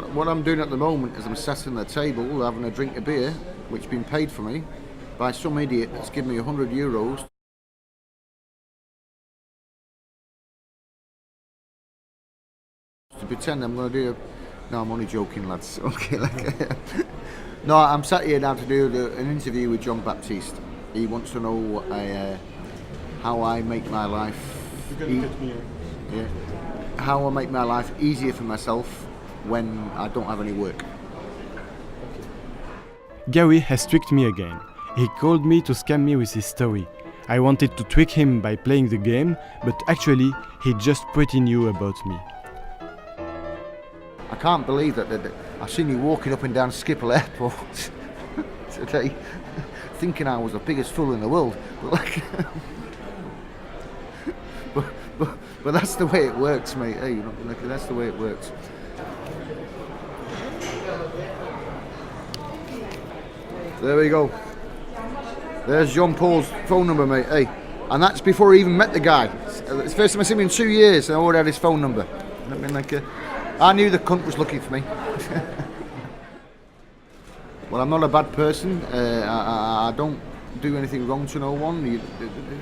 what I'm doing at the moment is I'm sat at the table having a drink of beer, which has been paid for me by some idiot that's given me €100 to pretend I'm going to do. No, I'm only joking, lads. Okay, no, I'm sat here now to do an interview with John Baptiste. He wants to know how I make my life. How I make my life easier for myself when I don't have any work. Gary has tricked me again. He called me to scam me with his story. I wanted to trick him by playing the game, but actually he just pretty knew about me. I can't believe that I've seen you walking up and down Schiphol Airport today, thinking I was the biggest fool in the world. But that's the way it works, mate. Hey, you know, that's the way it works. There we go. There's John Paul's phone number, mate. Hey, and that's before I even met the guy. It's the first time I've seen him in 2 years, and I already had his phone number. I knew the cunt was looking for me. Well, I'm not a bad person. I don't do anything wrong to no one.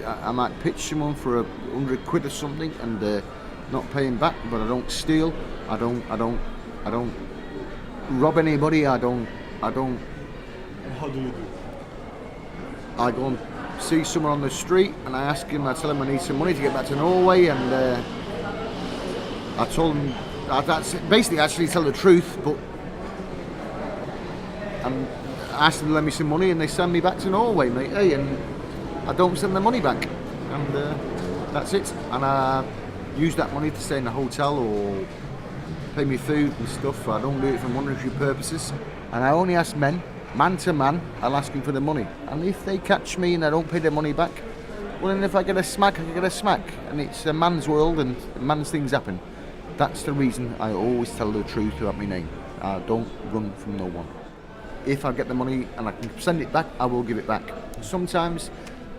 I might pitch someone for £100 or something and not pay him back, but I don't steal. I don't rob anybody. I don't. How do you do? I go and see someone on the street and I ask him. I tell him I need some money to get back to Norway, and I told him that's basically actually tell the truth, but I asked them to lend me some money and they send me back to Norway, mate. Hey, and I don't send the money back, and that's it. And I use that money to stay in a hotel or pay me food and stuff. I don't do it for monetary purposes. And I only ask men, man to man, I'll ask them for the money. And if they catch me and I don't pay their money back, well, then if I get a smack, I get a smack. And it's a man's world and man's things happen. That's the reason I always tell the truth about my name. I don't run from no one. If I get the money and I can send it back, I will give it back. Sometimes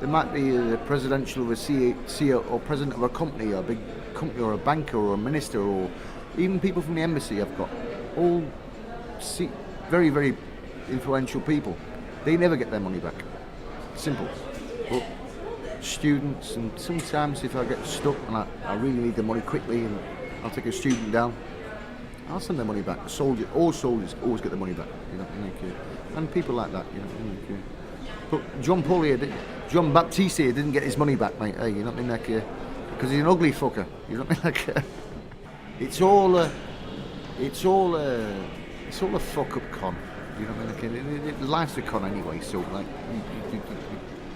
there might be the presidential of a CEO or president of a company, or a big company, or a banker, or a minister, or even people from the embassy I've got. All very, very influential people. They never get their money back. Simple. But students, and sometimes if I get stuck and I really need the money quickly and I'll take a student down, I'll send their money back. All soldiers always get their money back, you know, and people like that, you know. But John Baptiste here didn't get his money back, mate. Hey, you know what I mean, because he's an ugly fucker. You know what I mean, it's all a fuck up con. You know what I mean, life's a con anyway. So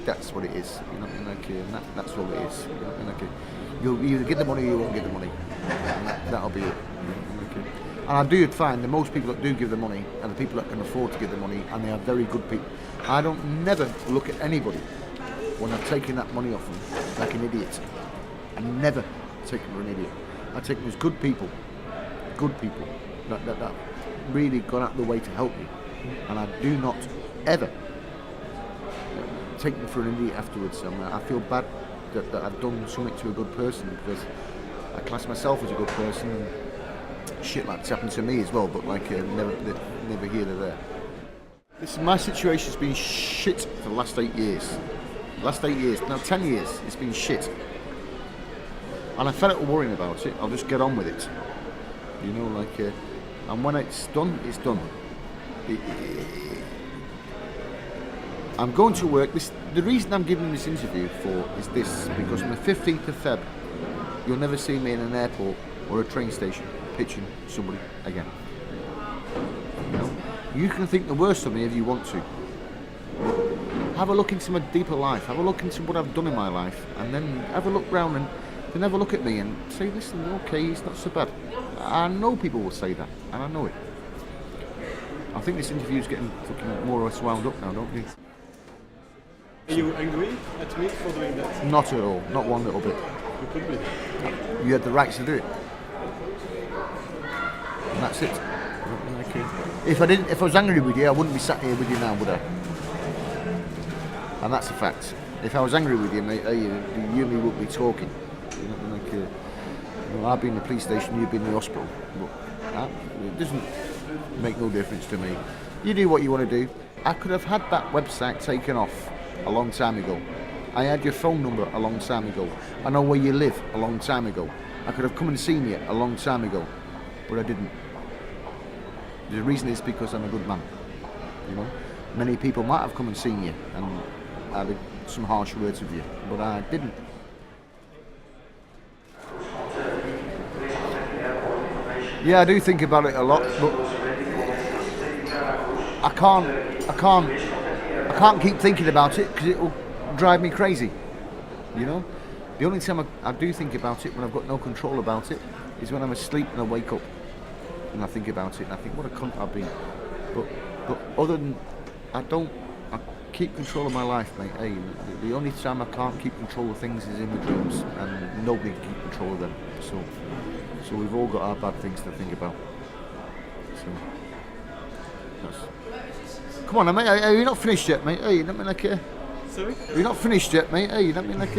that's what it is. You know what I mean, and that's all it is. You know what I mean, you'll either get the money or you won't get the money. And that'll be it. And I do find that most people that do give the money are the people that can afford to give the money, and they are very good people. I don't never look at anybody when I've taken that money off them like an idiot. I never take them for an idiot. I take them as good people that really gone out of the way to help me, and I do not ever take them for an idiot afterwards. I feel bad that I've done something to a good person, because I class myself as a good person, and shit like that's happened to me as well, but never here or there. My situation's been shit for the last 8 years. Now 10 years, it's been shit. And I fed up worrying about it. I'll just get on with it. You know, and when it's done, it's done. I'm going to work. The reason I'm giving this interview for is this, because on the 15th of Feb, you'll never see me in an airport or a train station pitching somebody again. You know, you can think the worst of me if you want to. Have a look into my deeper life. Have a look into what I've done in my life, and then have a look round and then have a look at me and say, listen, okay, it's not so bad. I know people will say that, and I know it. I think this interview's getting fucking more or less wound up now, don't you? Are you angry at me for doing that? Not at all. Not one little bit. You could be. You had the right to do it. And that's it. If I was angry with you, I wouldn't be sat here with you now, would I? And that's a fact. If I was angry with you, mate, you and me wouldn't be talking. I've been in the police station, you've been in the hospital. But it doesn't. make no difference to me. You do what you want to do. I could have had that website taken off a long time ago. I had your phone number a long time ago. I know where you live a long time ago. I could have come and seen you a long time ago, but I didn't. The reason is because I'm a good man. You know, many people might have come and seen you and had some harsh words with you, but I didn't. Yeah, I do think about it a lot, but I can't keep thinking about it because it will drive me crazy. You know, the only time I do think about it when I've got no control about it is when I'm asleep and I wake up and I think about it and I think what a cunt I've been. But other than I keep control of my life, mate. Hey, the only time I can't keep control of things is in my dreams, and nobody can keep control of them. So we've all got our bad things to think about. So come on, mate. Hey, you're not finished yet, mate. Hey, you don't mean like Sorry? you're not finished yet, mate. Hey, you don't mean like